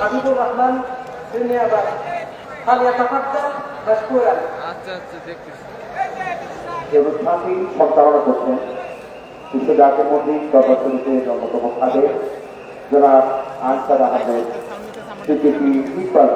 হাবিবুর রহমান ধন্যবাদ এই অনুষ্ঠানটি সঞ্চালনা করছেন বিশ্ব জাতীয় মন্দির দরবার শরীফের অন্যতম খাদেম জনাব আনসার আহমেদ সিদ্দিকী ইকবাল।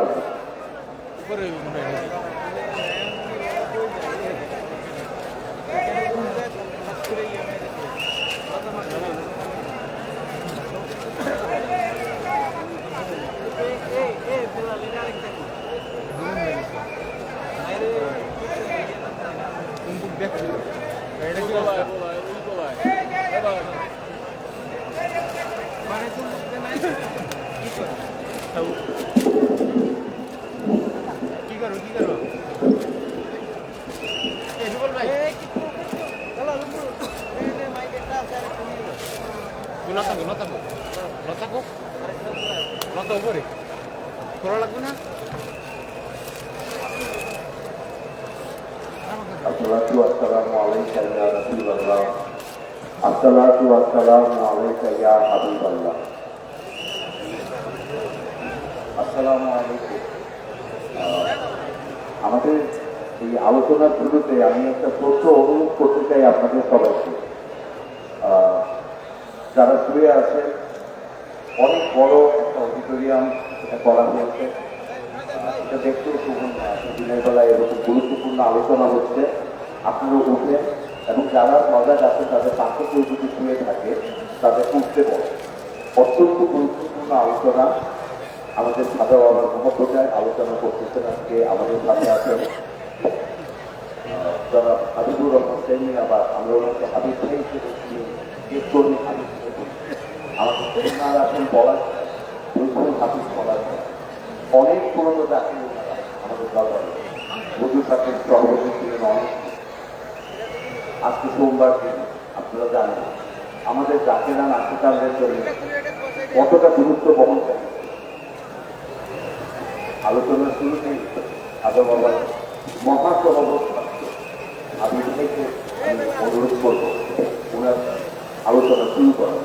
লতা উপরে খোলা লাগবে না। আসসালাতু ওয়াসসালামু আলাইকা ইয়া রাসূলুল্লাহ, আসসালাতু ওয়াসসালামু আলাইকা ইয়া হাবিবাল্লাহ। আসসালামু আলাইকুম। আমাদের এই আলোচনার শুরুতে আমি একটা প্রশ্ন অনুরোধ করতে চাই আপনাদের সবাইকে। যারা শুয়ে আছেন, অনেক বড় একটা অডিটোরিয়াম এটা করা হয়েছে, এটা দেখতেও দিনের বেলায় এরকম গুরুত্বপূর্ণ আলোচনা হচ্ছে। আপনারা উঠেন এবং যারা সজাগ আছে তাদের পাশে কেউ যদি শুয়ে থাকে তাদের উঠতে বলে। অত্যন্ত গুরুত্বপূর্ণ আলোচনা আমাদের সাদা বাবার মহব্বতায় আলোচনা করতেছেন। আজকে আমাদের সাথে আছেন যারা হাবিবুর রহমান সেলিম, আবার আমরা ওনাকে হাবিব ভাই হিসেবে হাবিব আমাদের ওনারা আছেন বলার হাফিজ বলার অনেক পুরনো চাকরি ওনারা আমাদের দরবারে বধুর সাথে সভাপতি ছিলেন অনেক। আজকে সোমবার দিন, আপনারা জানেন আমাদের জাকেরা নাট্যকারদের জন্য কতটা গুরুত্ব বহন করে। আলোচনার শুরুতেই আদম বাবার মহাসভাপতি আমি থেকে আমি অনুরোধ করবো ওনার আলোচনা শুরু করা।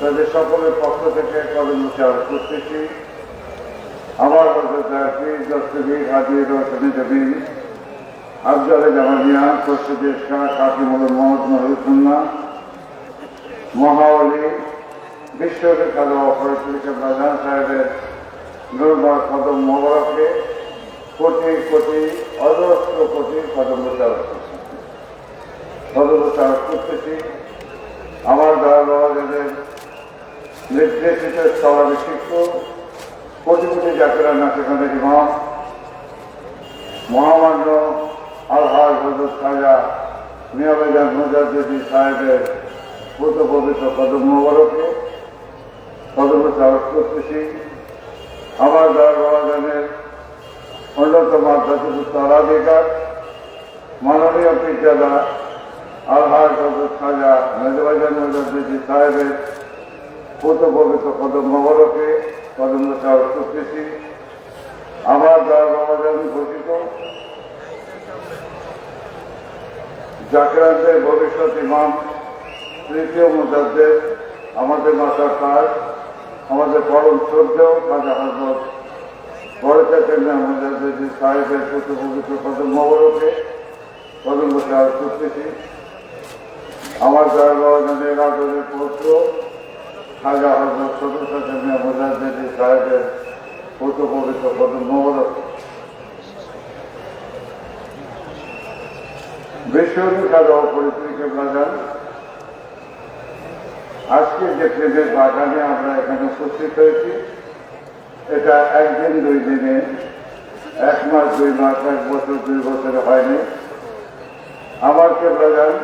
তাদের সকলের পক্ষ থেকে কদম চার করতেছি। আমার আফজালে জামানিয়া প্রস্তুতের শাহ কাকিমুল মোহাম্মদ মহিউদ্দিন মহাওয়ালি বিশ্ববিখ্যাত অপরাধ প্রধান সাহেবের নুরবার কদম মোবারককে কোটি কোটি অজস্র কোটি কদম চার করতেছি। আমার দয়াবাদের নির্দেশিত স্থলাভিষিক্ত কোটি কোটি জাকেরা নাট্যখানের ইমাম মহামান্য আলহাজ হযরত খাজা মিয়াবাজান মুজাদ্দিদি সাহেবের পুত পবিত্র কদম মোবারকে কদম চাওয়াজ করতেছি। আমার দয়াবাদের অন্যতম আধ্যাত্মিক উত্তরাধিকার মাননীয় পীরজাদা আলহাজ হযরত খাজা মিয়াবাজান মুজাদ্দিদি সাহেবের পুত পবিত্র কদম মোবারকে কদম চাওয়াজ করতেছি। আমার দয়াবাদের ঘোষিত জাকেরাদের ভবিষ্যৎ ইমাম তৃতীয় মুজাদ্দেদ আমাদের মাতার কাজ আমাদের পরম শ্রদ্ধেয় খাজা হযরত বরকতুল মুজাদ্দিদি সাহেবের পুত পবিত্র কদম মোবারকে কদম চাওয়াজ করতেছি। আমার দয়াবাদের আদরের পুত্র খাজা হযরত সদরুল মুজাদ্দিদি সাহেবের পুত পবিত্র কদম মোবারকে বেশি অনুসার পরিস্থিতিকে বাজান আজকে যে প্রেমের বাগানে আমরা এখানে উপস্থিত হয়েছি, এটা একদিন দুই দিনে, 1 মাস 2 মাস 1 বছর 2 বছরে হয়নি। আমার কেবলাজান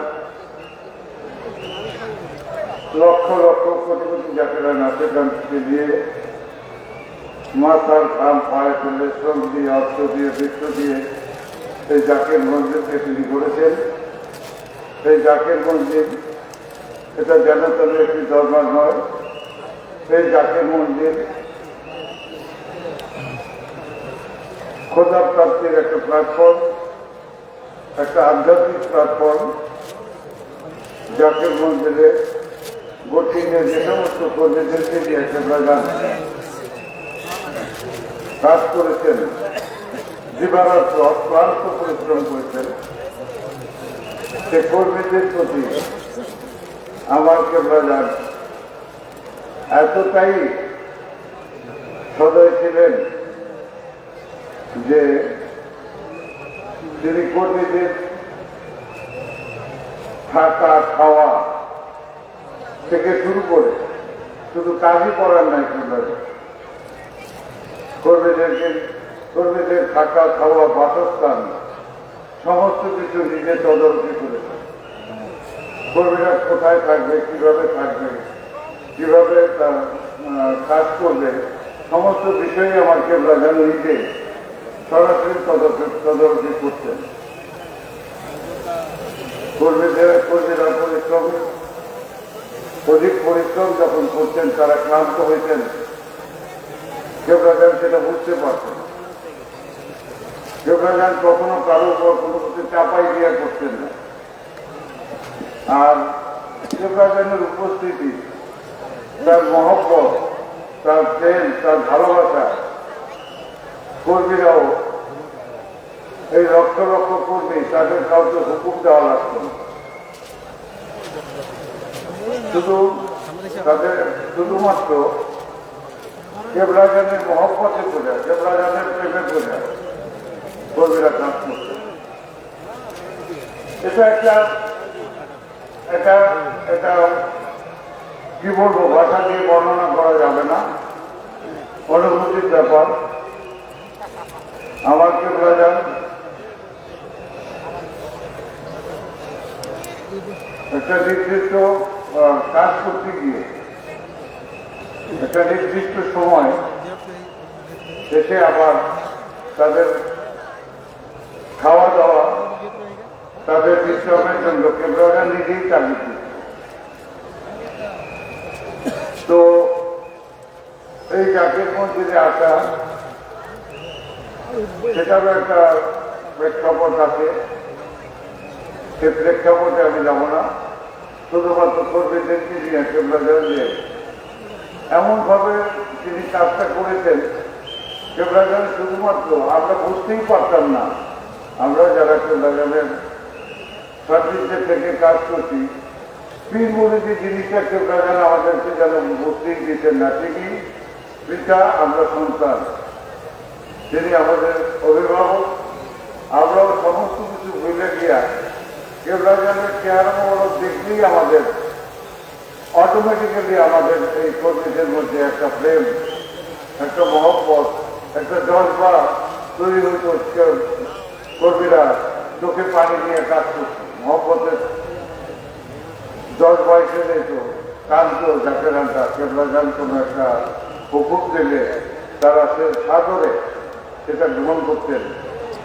লক্ষ লক্ষ কোটি কোটি জাতিরা নাচে গানকে দিয়ে মাথার ঘাম পায়ে ফেলে শ্রম দিয়ে, অর্থ দিয়ে, বৃত্ত দিয়ে এই জাকের মন্দিরকে তিনি করেছেন। সেই জাকের মন্দির এটা যেন তেন একটি দরবার নয়। সেই জাকের মন্দির খোদা প্রাপ্তির একটা প্ল্যাটফর্ম, একটা আধ্যাত্মিক প্ল্যাটফর্ম। জাকের মন্দিরে বোটিংয়ে যে সমস্ত কর্মীদেরকে নিয়ে কেবলাজান কাজ করেছেন, দিবারাত্র অক্লান্ত পরিশ্রম করেছেন, সে কর্মীদের প্রতি আমার কেবলাজান এতটাই সদয় ছিলেন যে তিনি কর্মীদের থাকা খাওয়া থেকে শুরু করে শুধু কাজই করার নাই, কর্মীদের থাকা খাওয়া বাসস্থান সমস্ত কিছু নিজে তদারকি করেছে। কর্মীরা কোথায় থাকবে, কিভাবে থাকবে, কিভাবে কাজ করবে, সমস্ত বিষয়ে আমার কেবলাজান নিজে সরাসরি তদারকি করতেন। কর্মীরা অধিক পরিশ্রম যখন করতেন, তারা ক্লান্ত হইতেন, কেবলাজান সেটা বুঝতে পারতেন। কেবলাজান কখনো কারোর উপর কোনো কিছু চাপাই দিয়া করতেন না। আর কেবলাজানের উপস্থিতি, তার মহব্বত, তার প্রেম, তার ভালোবাসা, কর্মীরাও এই লক্ষ লক্ষ কর্মী, তাদের কাউকে হুকুম দেওয়া লাগত না। শুধুমাত্র কেবলাজানের মহব্বতে বোঝা, কেবলাজানের প্রেমে বোঝা কর্মীরা কাজ করছে। এটা কি বলবো, ভাষা দিয়ে বর্ণনা করা যাবে না, অনুভূতির ব্যাপার। আমার কেবলাজান একটা নির্দিষ্ট কাজ করতে গিয়ে একটা নির্দিষ্ট সময় শেষে আবার তাদের খাওয়া দাওয়া, তাদের বিশ্রামের জন্য কেবলাজান নিজেই চালিয়ে দিত। তো এই জাকের মন্দিরে আসা, সেটারও একটা প্রেক্ষাপট আছে। সে প্রেক্ষাপটে আমি যাব না, শুধুমাত্র কর্মীদেরকে নিয়ে কেবলাজান যে এমনভাবে তিনি কাজটা করেছেন, কেবলাজান শুধুমাত্র আমরা বুঝতেই পারতাম না। আমরা যারা কেবলাজানের সার্ভিসে থেকে কাজ করছি, পীর মুরিদি জিনিসটা কেবলাজান আমাদেরকে যেন বুঝতেই দিতেন না। ঠিকই পিতা, আমরা সন্তান, তিনি আমাদের অভিভাবক। আমরাও সমস্ত কিছু ভুলে গিয়া কেবলাজানের চেহারা মোবারক দেখলেই আমাদের অটোমেটিক্যালি আমাদের এই কর্মীদের মধ্যে একটা প্রেম, একটা মহব্বত, একটা জজবা তৈরি হইত। কর্মীরা চোখে পানি নিয়ে কাজ করছে, মহব্বতের জজবা এসে যেত, কান্ত জাকেরানটা। কেবলাজান কোনো একটা হুকুম দিলে তারা সে সাদরে সেটা গ্রহণ করতেন,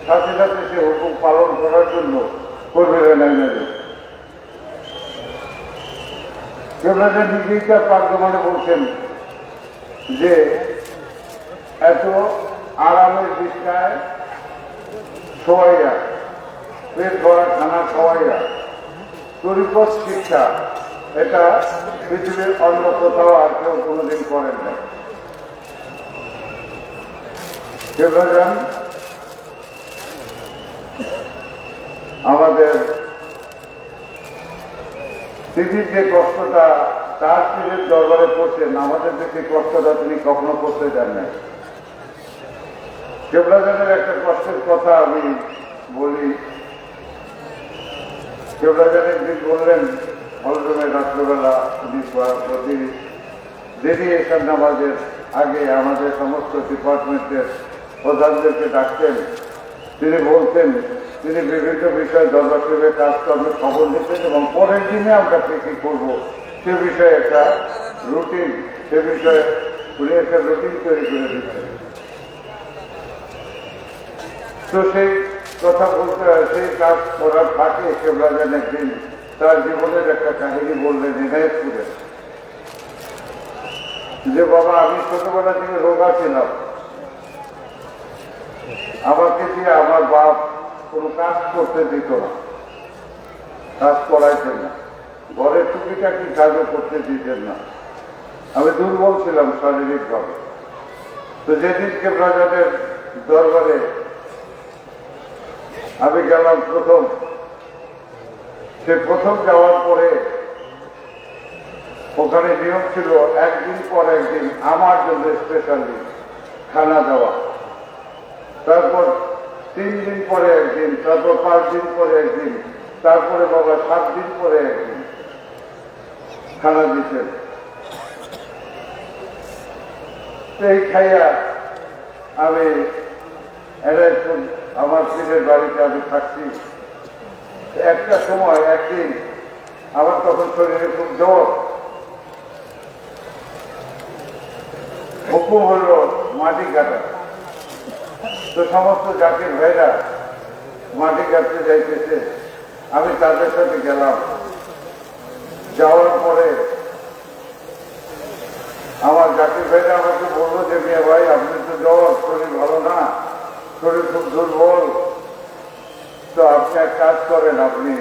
সাথে সাথে সে হুকুম পালন করার জন্য কর্মীরা নেমে যেত। কেবলাজান নিজেই তার পার্যমানে বলছেন যে এত আরামের বিছানায় শোয়াইয়া, পেট ভরা খানা খাওয়াইয়া তরিকত শিক্ষা, এটা পৃথিবীর অন্য কোথাও আর কেউ কোনোদিন করেন না। কেবলাজান আমাদের দিদির যে কষ্টটা তার পীরের দরবারে করছেন, আমাদের যে কষ্টটা তিনি কখনো করতে দেন নাই। কেবলাজানের একটা কষ্টের কথা আমি বলি। কেবলাজান একদিন বললেন হলরুমে রাত্রবেলা উনি প্রতিদিনই এসার নামাজের আগে আমাদের সমস্ত ডিপার্টমেন্টের প্রধানদেরকে ডাকতেন। তিনি বলতেন তিনি বিভিন্ন বিষয়ে দরবার শরীফের কাজকর্মের খবর দিতেন এবং পরের দিনে আমরা কি করবো সে বিষয়ে একটা রুটিন, সে বিষয়ে উনি একটা রুটিন তৈরি করে দিতেন। তো সেই কথা বলতে সেই কাজ করার ফাঁকে কেবলাজান একদিন তার জীবনের একটা কাহিনী বললেন এনায়েতপুরে, যে বাবা আমি ছোটবেলা থেকে রোগা ছিলাম, আমাকে দিয়ে আমার বাপ কোনো কাজ করতে দিত না, কাজ করাইতেন না, ঘরের টুকিটাকি কাজও করতে দিতেন না, আমি দুর্বল ছিলাম শারীরিকভাবে। তো যেদিন কেবলাজানের দরবারে আমি গেলাম সে প্রথম যাওয়ার পরে ওখানে নিয়ম ছিল একদিন পর একদিন আমার জন্য স্পেশালি খানা দেওয়া, তারপর 3 দিন পরে একদিন, তারপর 5 দিন পরে একদিন, তারপরে বাবা 7 দিন পরে একদিন খানা দিতেন। এই খাইয়া আমি আমার পীরের বাড়িতে আমি থাকছি। একটা সময় একদিন আমার তখন শরীরে খুব জ্বর, হুকুম হলো মাটি কাটা। তো সমস্ত জাতির ভাইরা মাটি কাটতে যাইতেছে, আমি তাদের সাথে গেলাম। যাওয়ার পরে আমার জাতির ভাইরা আমাকে বললো যে মেয়ে ভাই আপনি তো জ্বর, শরীর ভালো না, শরীর খুব দুর্বল, তো আপনি এক কাজ করেন, আপনি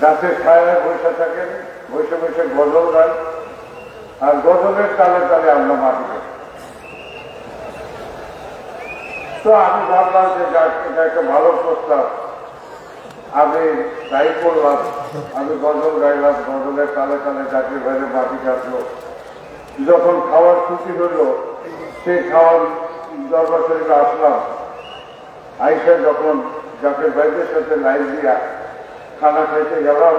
গাছের ছায়ায় বসে থাকেন, বসে বসে গজল গান, আর গজলের তালে তালে আমরা মাটি কাটি। তো আমি ভাবলাম যে এটা একটা ভালো প্রস্তাব, আমি তাই করলাম। আমি গজল গাইলাম, গজলের তালে তালে জাতির বাইরে মাটি কাটলো। যখন খাওয়ার ছুটি হলো, সেই খাওয়ার দরবার শরীফে আসলাম। আইসা যখন জাতির ভাইদের সাথে লাইন দিয়া খানা খাইতে গেলাম,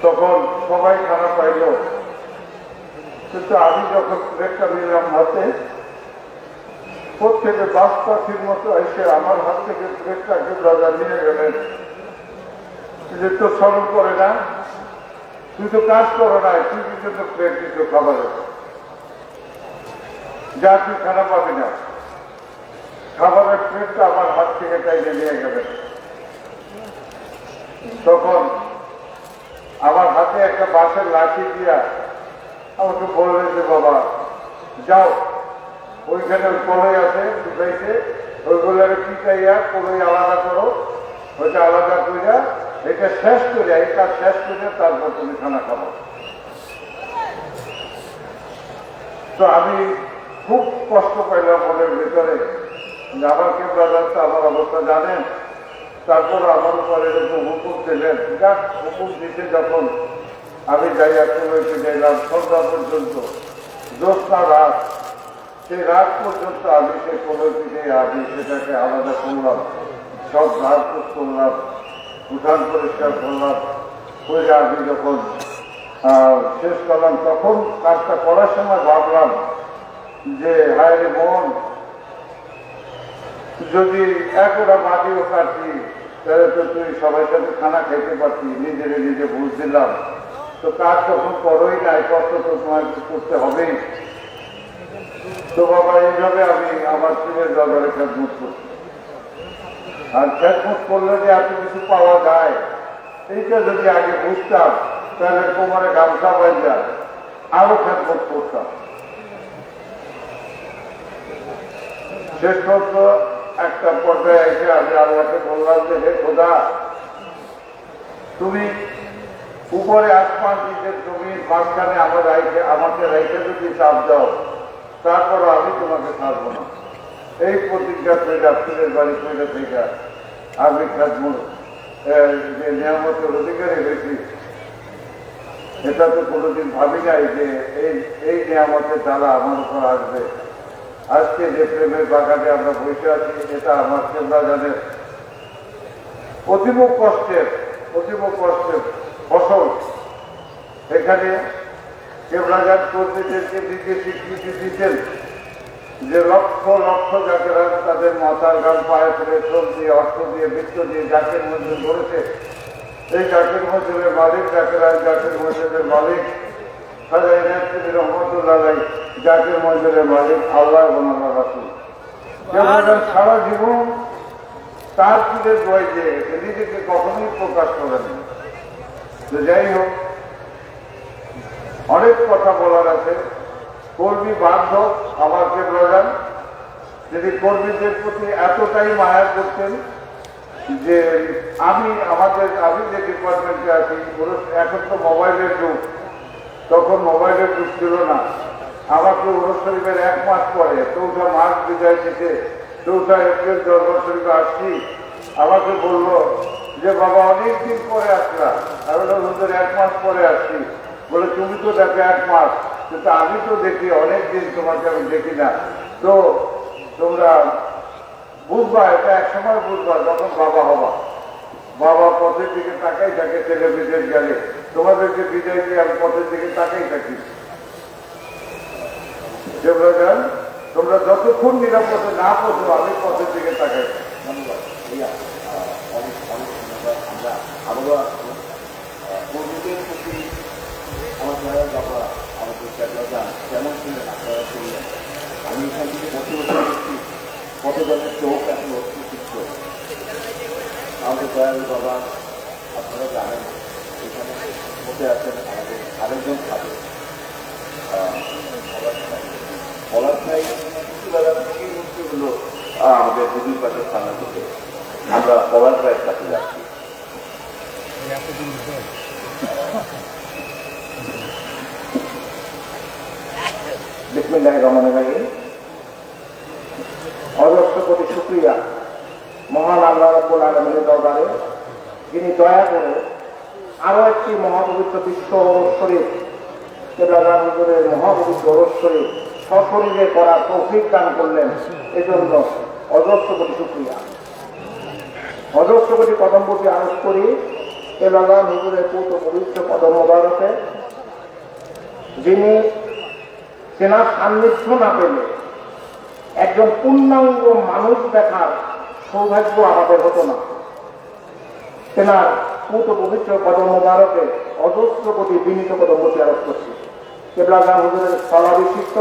তখন সবাই খানা পাইল, কিন্তু আমি যখন প্লেটটা নিলাম হাতে, প্রত্যেকে বাস পাখির মতো এসে আমার হাত থেকে প্লেটটাকে রাজা নিয়ে গেলেন। যে তো স্মরণ করে না, তুই তো কাজ করো না, তুই কিন্তু প্লেট দিত খাবারের, যা তুই খানা পাবি না। খাবারের প্লেটটা আমার হাত থেকে চাইলে নিয়ে গেলেন। তখন আমার হাতে একটা বাঁশের লাঠি দিয়া আমাকে বললেন যে বাবা যাও, ওইখানে ওই কলই আছে শুকাইছে, ওইগুলোকে পিটাইয়া কলই আলাদা করো, ওইটা আলাদা করিয়া এটা শেষ করিয়া, এই কাজ শেষ করিয়া তারপর তুমি খানা খাবো। তো আমি খুব কষ্ট পাইলাম মনের ভিতরে, আমার কেবলাজান তো আমার অবস্থা জানেন, তারপর আমার উপরে এরকম হুকুম দিলেন। যাক, হুকুম দিতে যখন আমি যাইয়া কলইতে যাইলাম, সন্ধ্যা পর্যন্ত জ্যোৎস্না রাত, সেই রাত পর্যন্ত আমি সেই কলইতে আমি সেটাকে আলাদা করলাম, সব ধারপুষ করলাম, উঠান পরিষ্কার করলাম, করে আমি যখন শেষ করলাম, তখন কাজটা করার সময় ভাবলাম যে হায় রে মন, যদি একটা মাটিও কাটছি তাহলে তো তুই সবাই সাথে খানা খাইতে পারতি, নিজেরে নিজে বুঝ দিলাম। তো কাজ তখন করোই নাই, কষ্ট তো তোমার করতে হবেই। তো বাবা এইভাবে আমি আমার পীরের দরবারে খেদমত করছি। আর খেদমত করলে যে এত কিছু পাওয়া যায়, এইটা যদি আগে বুঝতাম তাহলে কোমরে গামছা বাইজা আরো খেদমত করতাম। শেষ পর্যন্ত একটা পর্যায়ে এসে আমি আল্লাহকে বললাম যে হে খোদা, তুমি উপরে আসমান নিজের জমির মাঝখানে আমাকে রাইখে যদি চাপ দাও, তারপরও আমি তোমাকে ছাড়বো না। এই প্রতিজ্ঞা করে পীরের বাড়ি করে থেকে আমি খেদমত যে নিয়ামতের অধিকারী হয়েছি, এটা তো কোনোদিন ভাবি নাই যে এই নিয়ামতের দ্বারা আমার উপর আসবে। আজকে যে প্রেমের বাগানে আমরা বসে আছি, এটা আমার কেবলাজানের অতীব কষ্টের ফসল। এখানে কেবলাঘাট কর্তৃপক্ষকে দিকে স্বীকৃতি দিতেন যে লক্ষ লক্ষ জাকেরা তাদের মাথার গান পায়ে ফেলে শ্রম দিয়ে, অর্থ দিয়ে, বৃত্ত দিয়ে জাকের মজুর করেছে। এই জাকের মজুরের মালিক জাকেরা, জাকের মজুরের মালিক খাজা ইনায়েত রহমতুল্লাহ আলাইহি, জাকের মজুরের মালিক আল্লাহ এবং আল্লাহ রাসূল। কেবলাঘাট সারা জীবন তার পীরের দোয়াই দিয়ে নিজেকে কখনোই প্রকাশ করেন। তো যাই হোক, অনেক কথা বলার আছে। কর্মী বান্ধব আমার কেবলাঘাট, যদি কর্মীদের প্রতি এতটাই মায়া করতেন যে আমি যে ডিপার্টমেন্টে আছি, এখন তো মোবাইলের যুগ, তখন মোবাইলের যুগ ছিল না। আমাকে ওরস শরীফের 1 মাস পরে 4 মার্চ বিদায় থেকে 4 এপ্রিল দরবার শরীফে আসছি। আমাকে বলল যে বাবা অনেক দিন পরে আসলা। আমি বললাম 1 মাস পরে আসছি। বলে তুমি তো দেখো 1 মাস, কিন্তু আমি তো দেখি অনেক দিন, তোমাকে আমি দেখি না। তো তোমরা বুঝবা, এটা একসময় বুঝবা যখন বাবা হবা। বাবা পথের দিকে তাকাই থাকে, ছেলে বিদেশ গেলে তোমাদেরকে বিদায় দিয়ে আমি পথের দিকে তাকাই থাকি। দেবরাজান, তোমরা যতক্ষণ নিরাপদে না পড়ছো আমি পথের দিকে তাকাই। ধন্যবাদ ভাইয়া, অনেক অনেক ধন্যবাদ। আমরা আবারও কর্মীদের প্রতি আমার যারা বাবা আমাদের কেবলাঘাট কেমন ছিলেন আপনারা শুনলেন। আমি এখান থেকে বসে দেখছি কতজনের চোখ এখন অস্তিত্ব। আমাদের দয়াল বাবা আপনারা জানেন এখানে বসে আছেন আমাদের আরেকজন থাকে বলার চাই থেকেই মুক্তি হলো আমাদের হুজুর পাশের থানা থেকে। আমরা বলার প্রায় কাছে যাচ্ছি। বিসমিল্লাহির রহমানির রহিম। অজস্র কোটি শুকরিয়া মহান আল্লাহ রাব্বুল আলামিনের দরবারে, যিনি দয়া করে আরো একটি মহাপবিত্র বিশ্ব ওরস শরীফ, কেবলাঘাট হুজুরের মহাপবিত্র ওরস শরীফ সশরীরে করার তৌফিক দান করলেন। এজন্য অজস্র কোটি শুকরিয়া, অজস্র কোটি কদমবতী আরোপ করি কেবলাঘাট হুজুরের পূত পবিত্র কদম মোবারকে, যিনি তেনার সান্নিধ্য না পেলে একজন পূর্ণাঙ্গ মানুষ দেখার সৌভাগ্য আমাদের হতো না। তেনার পূত পবিত্র কদম মোবারকে অজস্র কোটি বিনীত কদমবতী আরোপ করছি। কেবলাঘাট হুজুরের স্থলা বিশিষ্ট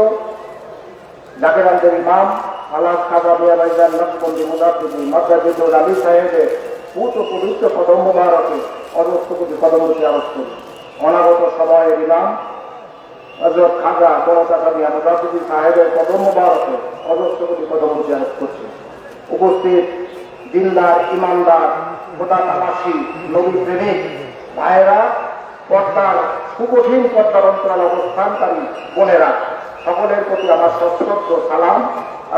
জাকেরানদের ইমাম আল্লাহ খাজা মিয়া ভাইজান নকশবন্দি মুজাদ্দিদি মাদ্রাজুল আলী সাহেবের পূত পবিত্র কদম মোবারকে অজস্র কোটি কদমবতী আরোপ করি। অনাগত সময়ের ইমাম হযরত খাজা বড়কাকা মিয়া মুজাদ্দিদি সাহেবের কদম মোবারকে অজস্র কোটি কদমবতী আরোপ করছি। উপস্থিত দিনদার, ইমানদার, খোদা তালাশি, নবী প্রেমিক ভাইয়েরা, পর্দার সুকঠিন পর্দার অন্তরাল অবস্থানকারী বোনেরা, সকলের প্রতি আমার সশ্রদ্ধ সালাম।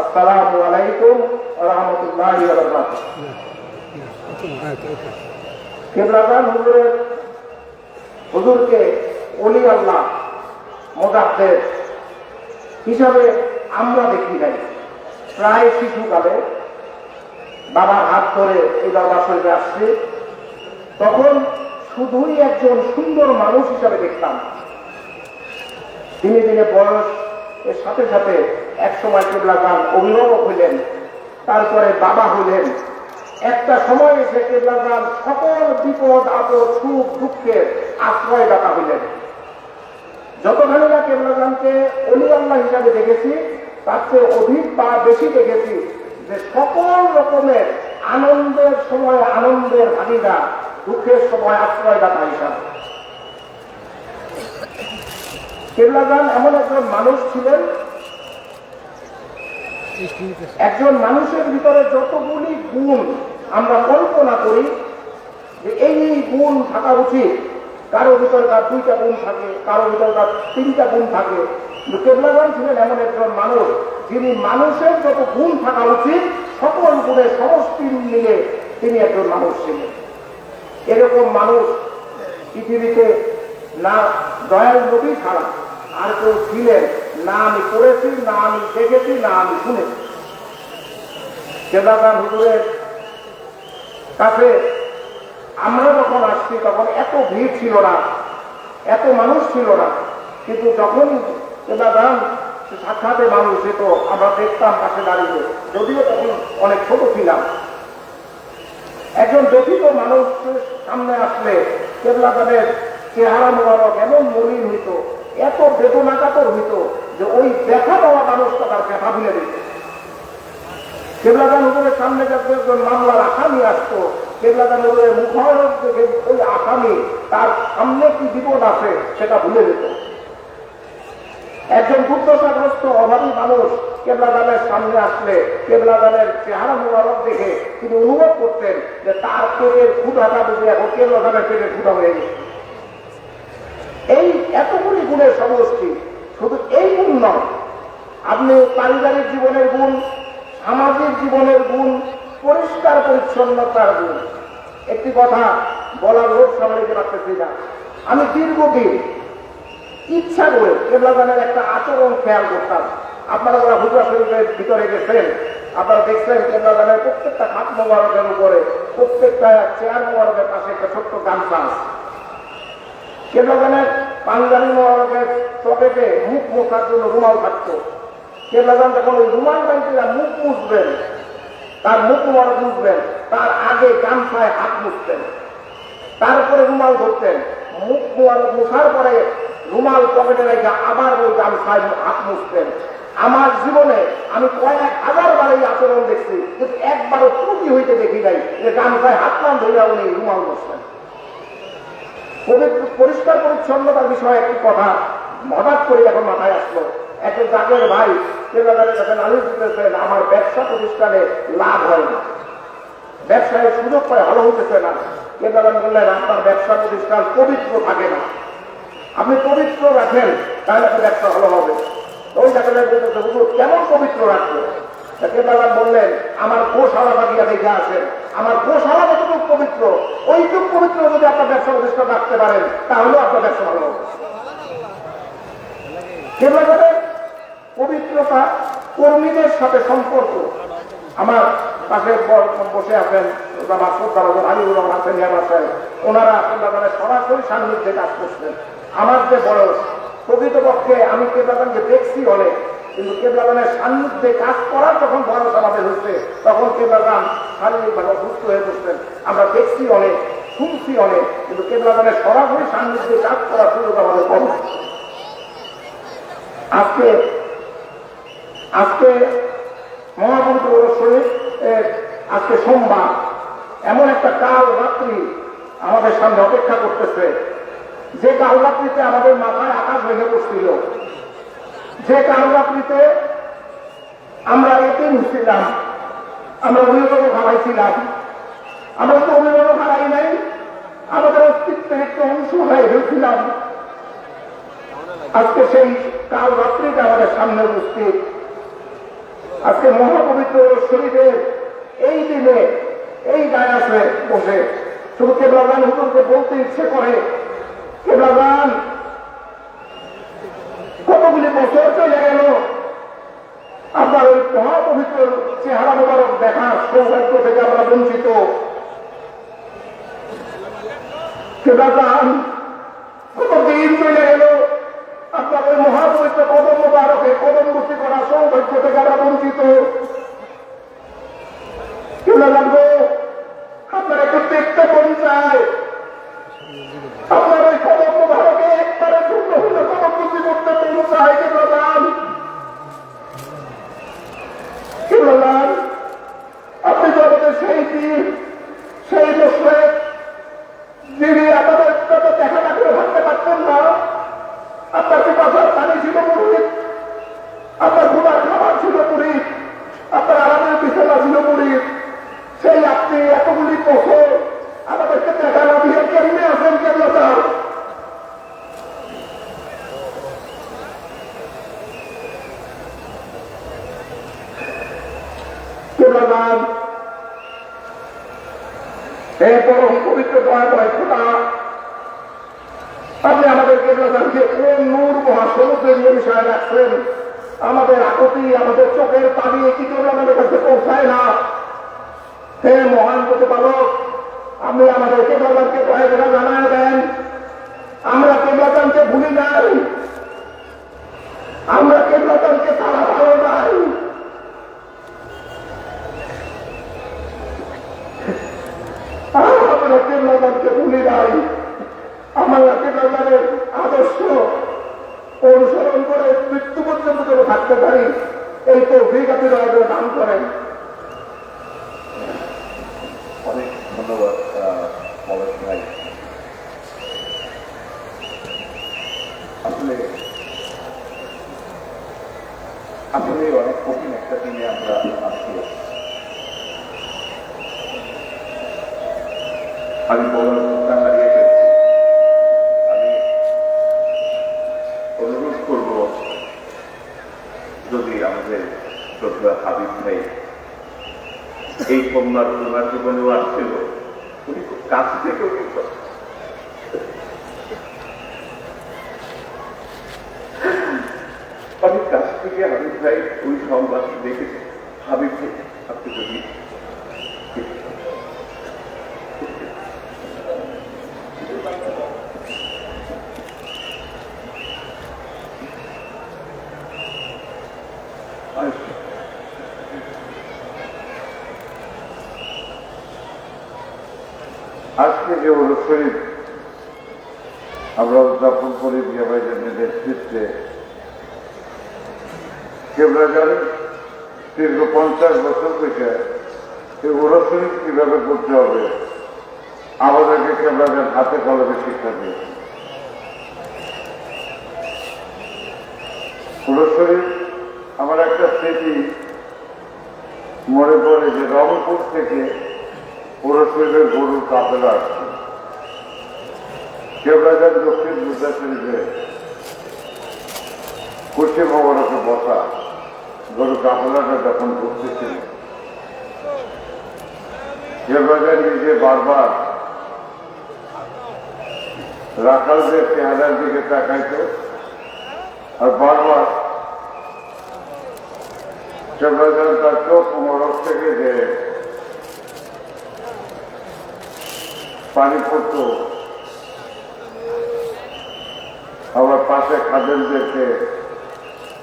আসসালামু আলাইকুম ওয়া রাহমাতুল্লাহি ওয়া বারাকাতুহু। কেবলাঘাট হুজুরকে ওলি আল্লাহ মুজাদ্দেদ হিসাবে আমরা দেখি নাই। প্রায় শিশুকালে বাবার হাত ধরে এই দরবার শরীফে আসছি, তখন শুধুই একজন সুন্দর মানুষ হিসাবে দেখতাম। দিনে দিনে বয়স এর সাথে সাথে একসময় কেবলাঘাট অভিভাবক হইলেন, তারপরে বাবা হইলেন। একটা সময় এসে কেবলাঘাট সকল বিপদ আপদ সুখ দুঃখের আশ্রয়দাতা হইলেন। যতখানি না কেবলাঘাটকে ওলি আল্লাহ হিসাবে দেখেছি, তার চেয়ে অধিক বা বেশি দেখেছি যে সকল রকমের আনন্দের সময় আনন্দের ভাগিদার, দুঃখের সময় আশ্রয়দাতা হিসাবে। কেবলাঘাট এমন একজন মানুষ ছিলেন, একজন মানুষের ভিতরে যতগুলি গুণ আমরা কল্পনা করি যে এই গুণ থাকা উচিত, কারো ভিতরে তার 2টা গুণ থাকে, কারো ভিতরে তার 3টা গুণ থাকে। কিন্তু কেবলাঘাট ছিলেন এমন একজন মানুষ যিনি মানুষের যত গুণ থাকা উচিত সকল গুণের সমষ্টি মিলে তিনি একজন মানুষ ছিলেন। এরকম মানুষ পৃথিবীতে না দয়াল নবী ছাড়া আর কেউ ছিলেন না, আমি পড়েছি, না আমি দেখেছি, না আমি শুনেছি। কেবলাঘাট হুজুরের কাছে আমরা যখন আসছি তখন এত ভিড় ছিল না, এত মানুষ ছিল না, কিন্তু যখন দান সাক্ষাতে মানুষ যেত আমরা দেখতাম পাশে দাঁড়িয়ে, যদিও তখন অনেক ছোট ছিলাম। একজন দক্ষিত মানুষ সামনে আসলে কেবলাদানের চেহারা মোবারক এমন মলিন হইত, এত বেদনাকাতর হইত যে ওই দেখা পাওয়া মানুষটা তার ব্যথা ভুলে দিত। কেবলাদান হুজুরের সামনে যাতে একজন মামলার আসামি আসতো, কেবলাদান হুজুরের মুখারক থেকে ওই আসামি তার সামনে কি বিপদ আছে সেটা ভুলে যেত। একজন দুর্দশাগ্রস্ত অভাবী মানুষ কেবলাদানের সামনে আসলে কেবলাদানের চেহারা মোবারক দেখে তিনি অনুভব করতেন যে তার পেটের ক্ষুধাটা বুঝে এখন কেবলাদানের পেটের ক্ষুধা হয়ে গেছে। এই এতগুলি গুণের সমষ্টি, শুধু এই গুণ নয়, আপনি পারিবারিক জীবনের গুণ, সামাজিক জীবনের গুণ, পরিষ্কার পরিচ্ছন্নতার গুণ। একটি কথা বলার লোক সামলাইতে পারতেছি না, আমি দীর্ঘদিন ইচ্ছা করে কেবলাদানের একটা আচরণ খেয়াল করতাম। আপনারা যারা হুজরা শরীফের ভিতরে গেছেন আপনারা দেখছেন কেবলাদানের প্রত্যেকটা খাট মোবারকের উপরে, প্রত্যেকটা চেয়ার মোবারকের পাশে একটা ছোট্ট গামছা আছে। কেবলাদানের পাঞ্জাবি মোবারকের পকেটে মুখ মোছার জন্য রুমাল থাকতো। কেবলাদান যখন ওই রুমাল বাঁধতে মুখ মুছবেন, তার মুখ মোবারক মুছবেন, তার আগে গামছায় হাত মুছতেন, তারপরে রুমাল ধরতেন, মুখ মোবারক মুছার পরে রুমাল পকেটে রেখে আবার ওই গামছায় হাত মুছতেন। আমার জীবনে আমি কয়েক হাজার বার এই আচরণ দেখছি, কিন্তু একবারও ত্রুটি হইতে দেখি নাই যে গামছায় হাত নাম ধরে উনি রুমাল মুছতেন। পরিষ্কার পরিচ্ছন্নতার বিষয়ে একটি কথা হঠাৎ করে এখন মাথায় আসলো। একজন জাগের ভাই কেবলাদানের কাছে নালিশ দিতেছেন, আমার ব্যবসা প্রতিষ্ঠানে লাভ হয় না, ব্যবসায় সুযোগ পায়, ভালো হইতেছে না। কেবলাদান বললেন, আপনার ব্যবসা প্রতিষ্ঠান পবিত্র থাকে না, আপনি পবিত্র রাখেন তাহলে আপনার ব্যবসা ভালো হবে। ওই জায়গায় কেমন পবিত্র রাখবো? কেবলাদান বললেন, আমার গোশালা বাগিয়া দেখে আসেন, আমার গোশালা যতটুকু পবিত্র, ওইটুকু পবিত্র যদি আপনার ব্যবসা প্রতিষ্ঠান রাখতে পারেন তাহলেও আপনার ব্যবসা ভালো হবে। কেবলাদানের পবিত্রতা কর্মীদের সাথে সম্পর্ক। আমার পাশে বসে আছেন আলিউর রহমান আছেন, ওনারা কেবলাদানের সরাসরি সান্নিধ্যে কাজ করছেন। আমার যে বয়স, প্রকৃতপক্ষে আমি কেবলাদানকে দেখছি অনেক, কিন্তু কেবলাদানের সান্নিধ্যে কাজ করার যখন বয়স আমাদের হচ্ছে তখন কেবলাদান শারীরিকভাবে অসুস্থ হয়ে পড়ছেন। আমরা দেখছি অনেক, শুনছি অনেক, কিন্তু কেবলাদানের সরাসরি সান্নিধ্যে কাজ করার সুযোগ আমাদের কম। আজকে মহাপবিত্র শরীফ, আজকে সোমবার, এমন একটা কাল রাত্রি আমাদের সামনে অপেক্ষা করতেছে, যে কাল রাত্রিতে আমাদের মাথায় আকাশ ভেঙে পড়ছিল, যে কাল রাত্রিতে আমরা এতিম ছিলাম, আমরা অভিভাবক হারাইছিলাম। আমরা তো অভিভাবক হারাই নাই, আমাদের অস্তিত্বের একটা অংশ হয়ে হয়েছিলাম। আজকে সেই কাল রাত্রিটা আমাদের সামনে উপস্থিত। আজকে মহাপবিত্র শরীফের এই দিনে এই ডায়াসে বসে শুধু কেবলাদান হুজুরকে বলতে ইচ্ছে করে, কেবলাদান কতগুলি বছর চলে গেল আপনার ওই মহাপবিত্র চেহারা মোবারক দেখার সৌভাগ্য থেকে আমরা বঞ্চিত। কেবলাদান কতদিন চলে গেল আপনার ওই মহাপবিত্র কদম মোবারকে কদম বসি করার সৌভাগ্য থেকে আমরা বঞ্চিত। কেবলাদান গো, আপনার একটু দেখতে মন চায়, আপনার ওই কদম মোবারকে একবারে ছোট হলে কদম বসি করতে মন চায়। কেবলাদান, কেবলাদান আপনি তো আমাদের সেই দিন, সেই বছরে যিনি আমাদের দেখা না করে ভাবতে পারতেন না, আপনার পিপাসার পানি ছিল মুড়ি, আপনার ঘুমার খাবার ছিল মুড়ি, আপনার আরামের বিছানা ছিল মুড়ি, সেই আপনি এতগুলি বছর আমাদেরকে দেখা না দিয়ে কেমনে আছেন? কেবলাদান কেবলাদান এই পরম পবিত্র দয়াময় খোদা, আপনি আমাদের কেবলাদানকে কোন নূর মহাসমুদ্রের বিষয়ে রাখছেন। আমাদের আকুতি, আমাদের চোখের পানি কি জন্য আমাদের কাছে পৌঁছায় না? হে মহান প্রতিপালক, আপনি আমাদের কেবলাদানকে দয়া জানায় দেন। আমরা কেবলাদানকে ভুলি নাই, আমরা কেবলাদানকে তারা ভালো নাই। আমরা কেবলাদানকে ভুলি নাই, আমরা কেবলাদানের আদর্শ অনুসরণ করে মৃত্যু পর্যন্ত যেন থাকতে পারি, এই তো আপনি দয়া করে দান করেন। অনেক ধন্যবাদ পলাশ ভাই। আসলে আসলে অনেক কঠিন একটা দিনে আমরা আছি। আমি বলার কথা হারিয়ে ফেলছি। আমি অনুরোধ করব, যদি আমাদের শ্রদ্ধা হাবিব ভাই এই কন্যার ওনার জীবনেও আসছিল, উনি খুব কাছ থেকেও কিন্তু অনেক কাছ থেকে হাবিব ভাই ওই সংবাদ দেখেছে। হাবিব ভাই আপনি যদি আজকে যে ওরস শরীফ আমরা উদযাপন করি জিয়া ভাইজানের নেতৃত্বে, কেবলাজান দীর্ঘ 50 বছর থেকে এই ওরস শরীফ কিভাবে করতে হবে আমাদেরকে কেবলাজান হাতে কলমে শিক্ষা দিয়েছে। ওরস শরীফ আমার একটা স্মৃতি মনে পড়ে যে রংপুর থেকে ওরস শরীফের গরুর কাফেলা আসছে। কেবলাজান দক্ষিণ দুর্গা শরীফে কুশি ভবনকে বসা গরু কাফেলাটা যখন ঘুরতেছিল, কেবলাজান নিজে বারবার রাখালদের চেহারার দিকে তাকাইত আর বারবার কেবলাজান তার চোখ মোড়ক থেকে যে পানি পড়ত, আবার পাশে খাদেমদেরকে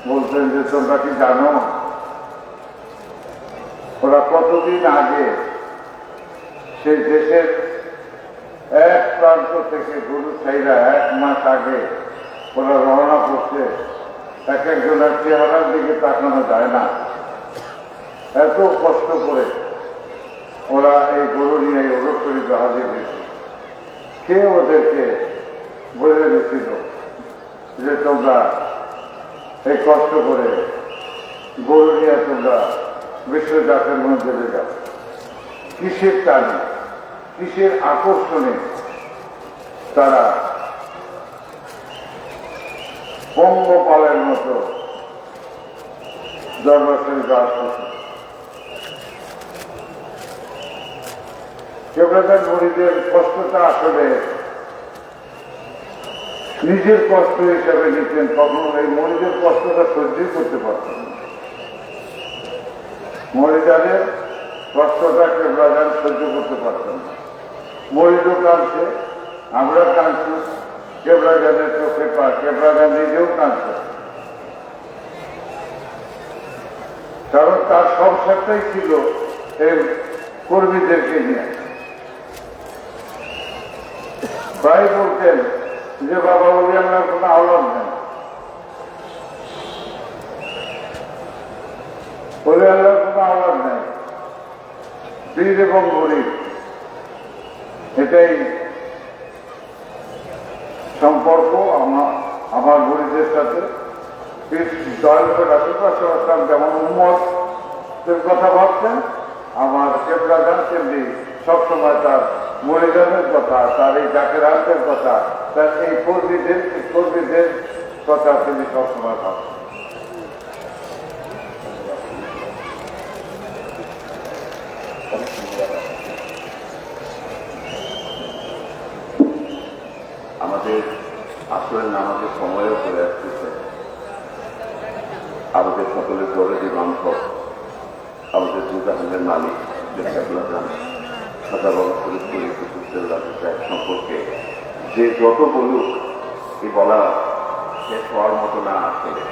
বলতেন যে তোমরা কি জানো ওরা কতদিন আগে সেই দেশের এক প্রান্ত থেকে গরু ছাইরা 1 মাস আগে ওরা রওনা করছে, এক একজনের চেহারার দিকে তাকানো যায় না, এত কষ্ট করে ওরা এই গরু নিয়ে ওরস শরীফে হাজির হয়েছে। কে ওদেরকে বলে দিয়েছিল যে তোমরা এই কষ্ট করে গরু নিয়ে তোমরা বিশ্ব জাতের মধ্যে যাও? কিসের টানে, কিসের আকর্ষণে তারা পঙ্গপালের মতো দরবার শরীফে আসতেছে? কেবলাজান মুরিদের কষ্টটা আসলে নিজের কষ্ট হিসাবে নিতেন, কখনো এই মরিদের কষ্টটা সহ্যই করতে পারতেন না। মরিদানের কষ্টটা কেবলাজান সহ্য করতে পারতেন না। মরিদও কাঁদছে, আমরা কাঁদছি, কেবলাজানের চোখে পা, কেবলাজান নিজেও কাঁদছে, কারণ তার সংসারটাই ছিল এই কর্মীদেরকে নিয়ে। প্রায় বলতেন যে বাবা বলি আমার কোনো আওলাদ নেই, বলে আল্লাহর কোনো আওলাদ নেই, বীর এবং গরিব এটাই সম্পর্ক আমার গরিবের সাথে। দয়াল যেমন উম্মতের কথা ভাবছেন, আমার কেবলাজান তেমনি সবসময় তার মরিদানের কথা, তার এই জাকেরাতের কথা, তার এই কর্মীদের কথা তিনি সবসময় ভাবছেন। আমাদের আসলে নামাজের সময়ও চলে আসতেছে। আমাদের সকলের দরদি বান্ধব, আমাদের দুজাহানের মালিক কেবলাজান খাজা বাবা ফরিদপুর সাহেব সম্পর্কে যে যত বলুক এই বলা শেষ হওয়ার মতো না আসলে।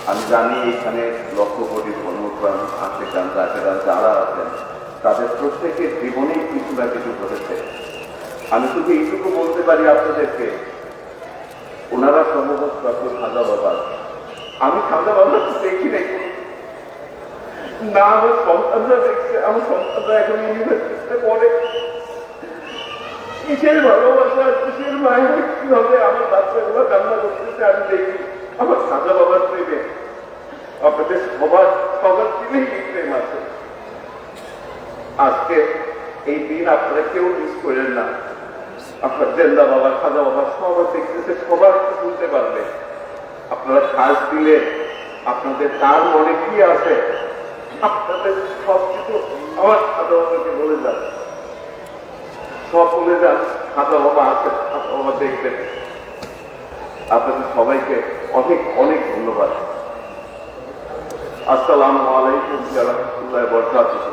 আমি জানি এখানে লক্ষ কোটি ধর্মপ্রাণ আশেকান জাকেরান যারা আছেন তাদের প্রত্যেকের জীবনেই কিছু না কিছু ঘটেছে। আমি শুধু এইটুকু বলতে পারি আপনাদেরকে, ওনারা সম্ভবত ডক্টর খাজা বাবা, আমি খাজা বাবাকে দেখি নাই না, আমার সন্তানরা দেখছে, আমার সন্তানরা এখন ইউনিভার্সিটিতে পড়ে। কিসের ভালোবাসা, কিসের মায়ের কিভাবে আমার বাচ্চাগুলো কান্না করতেছে আমি দেখি। আমার খাজা বাবার প্রেমে আপনাদের সবার দিলেই এই প্রেম আছে। আজকে এই দিন আপনারা কেউ মিস করেন না। আপনার জেন্দা বাবা, খাজা বাবা সবার দেখতেছে, সবার শুনতে পারবে। আপনারা শ্বাস দিলে আপনাদের তার মনে কি আছে আপনাদের সব কিছু আমার খাজা বাবাকে বলে যান, সব বলে যান। খাজা বাবা আছে, খাজা বাবা দেখবেন। আপনাদের সবাইকে অনেক অনেক ধন্যবাদ। আসসালামু আলাইকুম ওয়া রাহমাতুল্লাহি ওয়া বারাকাতুহু।